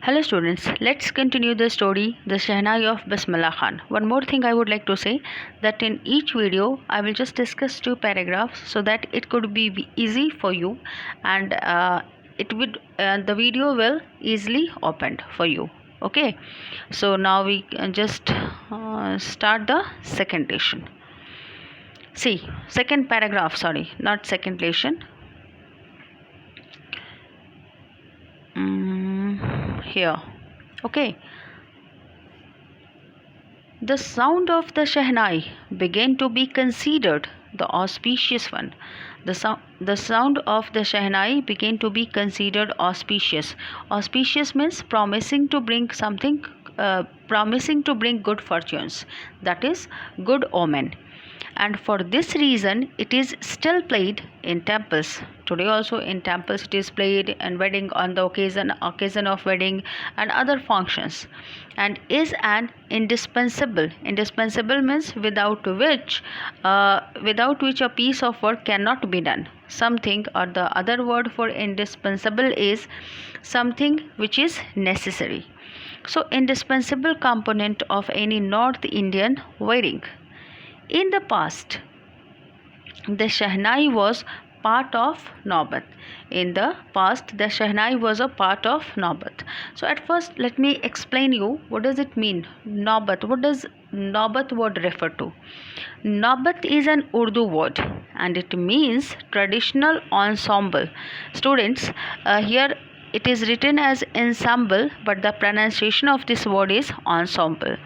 Hello students, let's continue the story The Shehnai of Bismillah Khan. One more thing I would like to say that in each video I will just discuss two paragraphs so that it could be easy for you and the video will easily opened for you. Okay, so now we can just start the second lesson. See, second paragraph, sorry, not second lesson. Here, okay. The sound of the Shehnai began to be considered the auspicious one. The sound of the Shehnai began to be considered auspicious. Auspicious means promising to bring something, promising to bring good fortunes. That is good omen. And for this reason it is still played in temples. Today also in temples it is played in wedding, on the occasion of wedding and other functions, and is an indispensable means without which a piece of work cannot be done. Something, or the other word for indispensable is something which is necessary. So indispensable component of any North Indian wedding. In the past, the Shehnai was part of Naubat. In the past, the Shehnai was a part of Naubat. So at first, let me explain you what does it mean. Naubat. What does Naubat word refer to? Naubat is an Urdu word and it means traditional ensemble. Students, here it is written as ensemble, but the pronunciation of this word is ensemble.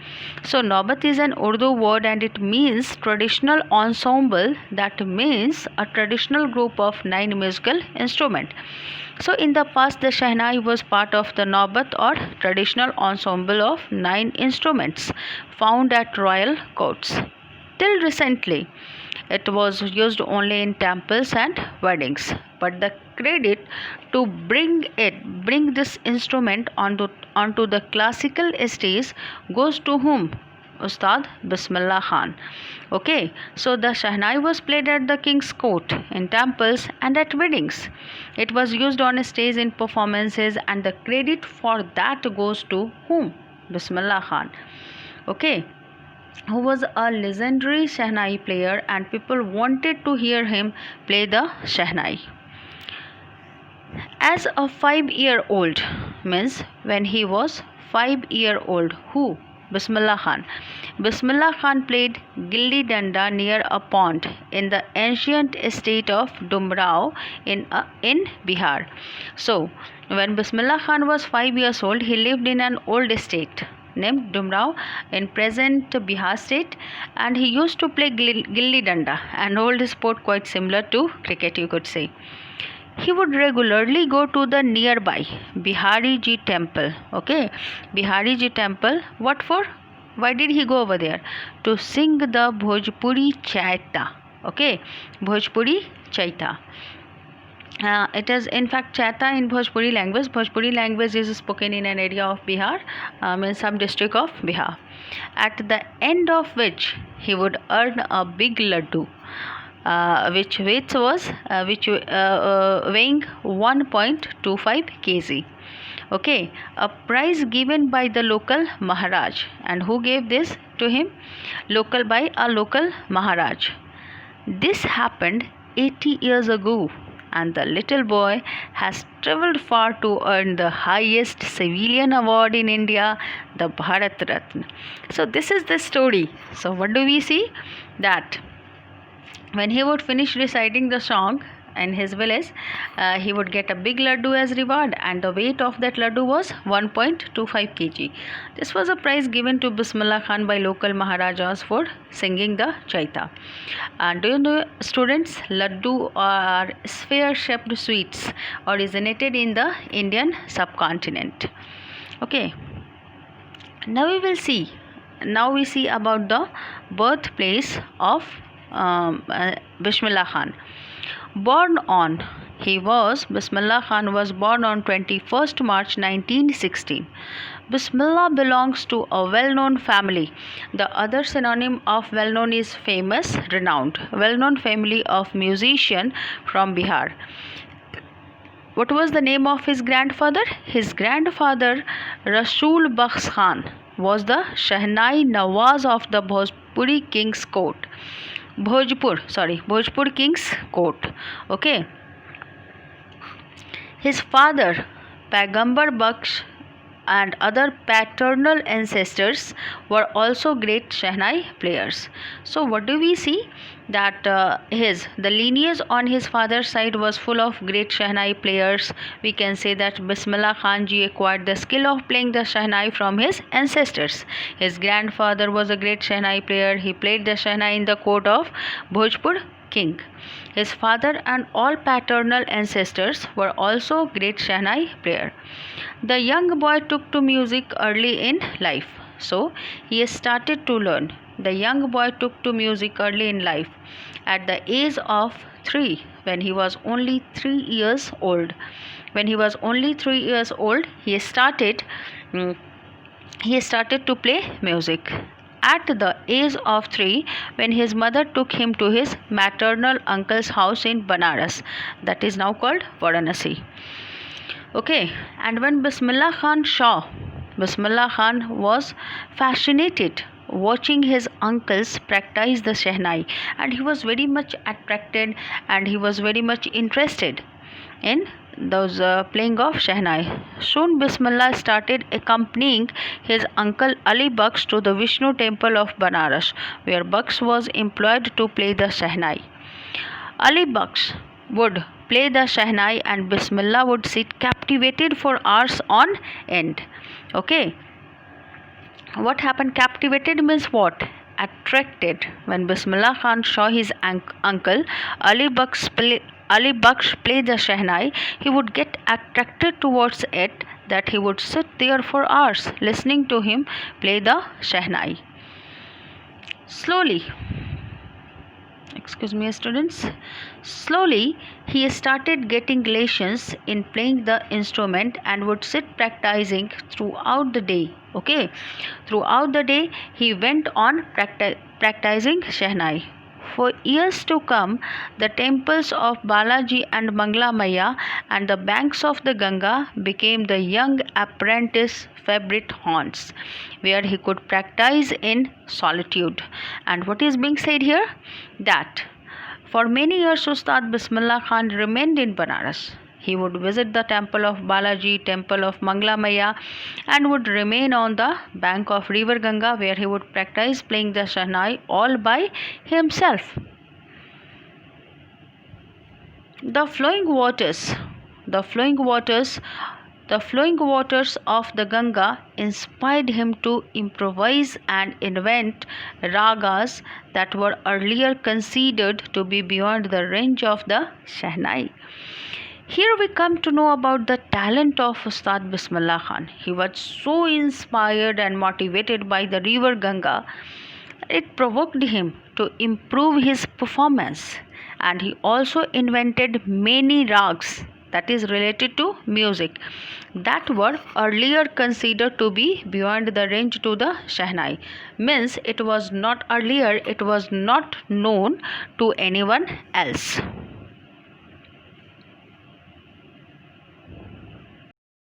So Naubat is an Urdu word and it means traditional ensemble. That means a traditional group of 9 musical instruments. So in the past, the Shehnai was part of the Naubat or traditional ensemble of 9 instruments found at royal courts. Till recently, it was used only in temples and weddings, but the credit to bring this instrument onto the classical stage goes to whom? Ustad Bismillah Khan. Okay, so the Shehnai was played at the king's court, in temples and at weddings. It was used on a stage in performances and the credit for that goes to whom? Bismillah Khan. Okay, who was a legendary Shehnai player and people wanted to hear him play the Shehnai. As a 5-year-old, means when he was 5-year-old, who? Bismillah Khan. Bismillah Khan played Gilli Danda near a pond in the ancient state of Dumrao in Bihar. So, when Bismillah Khan was 5 years old, he lived in an old estate named Dumrao in present Bihar state, and he used to play Gilli Danda, an old sport quite similar to cricket, you could say. He would regularly go to the nearby Bihari Ji temple. Okay, Bihari Ji temple. What for? Why did he go over there? To sing the Bhojpuri Chaita. Okay, Bhojpuri Chaita. It is in fact Chaita in Bhojpuri language. Bhojpuri language is spoken in an area of Bihar, in some district of Bihar. At the end of which he would earn a big laddu, which weight was weighing 1.25 kg. Okay, a prize given by the local Maharaj. And who gave this to him? By a local Maharaj. This happened 80 years ago, and the little boy has travelled far to earn the highest civilian award in India, the Bharat Ratna. So this is the story. So what do we see? That when he would finish reciting the song in his village, he would get a big laddu as reward, and the weight of that laddu was 1.25 kg. This was a prize given to Bismillah Khan by local Maharajas for singing the Chaita. And do you know, students, laddu are sphere-shaped sweets originated in the Indian subcontinent. Okay, now we see about the birthplace of Bismillah Khan. Bismillah Khan was born on 21st March 1916. Bismillah belongs to a well-known family. The other synonym of well-known is famous, renowned. Well-known family of musician from Bihar. What was the name of his grandfather? His grandfather Rasul Bakhsh Khan was the Shehnai Nawaz of the Bhojpuri King's Court. Bhojpur King's Court. Okay. His father Paigambar Bakhsh and other paternal ancestors were also great Shehnai players. So what do we see? That the lineage on his father's side was full of great Shehnai players. We can say that Bismillah Khan ji acquired the skill of playing the Shehnai from his ancestors. His grandfather was a great Shehnai player. He played the Shehnai in the court of Bhojpur king. His father and all paternal ancestors were also great Shehnai player. The young boy took to music early in life. So he started to learn. The young boy took to music early in life. At the age of 3, when he was only 3 years old. When he was only 3 years old, he started to play music. At the age of 3, when his mother took him to his maternal uncle's house in Banaras, that is now called Varanasi. Okay, and when Bismillah Khan was fascinated watching his uncles practice the Shehnai, and he was very much attracted and he was very much interested in those playing of Shehnai. Soon Bismillah started accompanying his uncle Ali Bakhsh to the Vishnu temple of Banaras, where Bakhsh was employed to play the Shehnai. Ali Bakhsh would play the Shehnai and Bismillah would sit captivated for hours on end. Okay. What happened? Captivated means what? Attracted. When Bismillah Khan saw his uncle Ali Bakhsh play the Shehnai, he would get attracted towards it, that he would sit there for hours listening to him play the Shehnai. Slowly, he started getting lessons in playing the instrument and would sit practicing throughout the day. Okay, throughout the day, he went on practicing Shehnai. For years to come, the temples of Balaji and Mangla Maya and the banks of the Ganga became the young apprentice's favorite haunts, where he could practice in solitude. And what is being said here? That for many years Ustad Bismillah Khan remained in Banaras. He would visit the temple of Balaji, temple of Mangla Maya, and would remain on the bank of river Ganga, where he would practice playing the Shehnai all by himself. The flowing waters of the Ganga inspired him to improvise and invent ragas that were earlier considered to be beyond the range of the Shehnai. Here we come to know about the talent of Ustad Bismillah Khan. He was so inspired and motivated by the river Ganga, it provoked him to improve his performance, and he also invented many rags, that is related to music, that were earlier considered to be beyond the range to the Shehnai. Means it was not known to anyone else.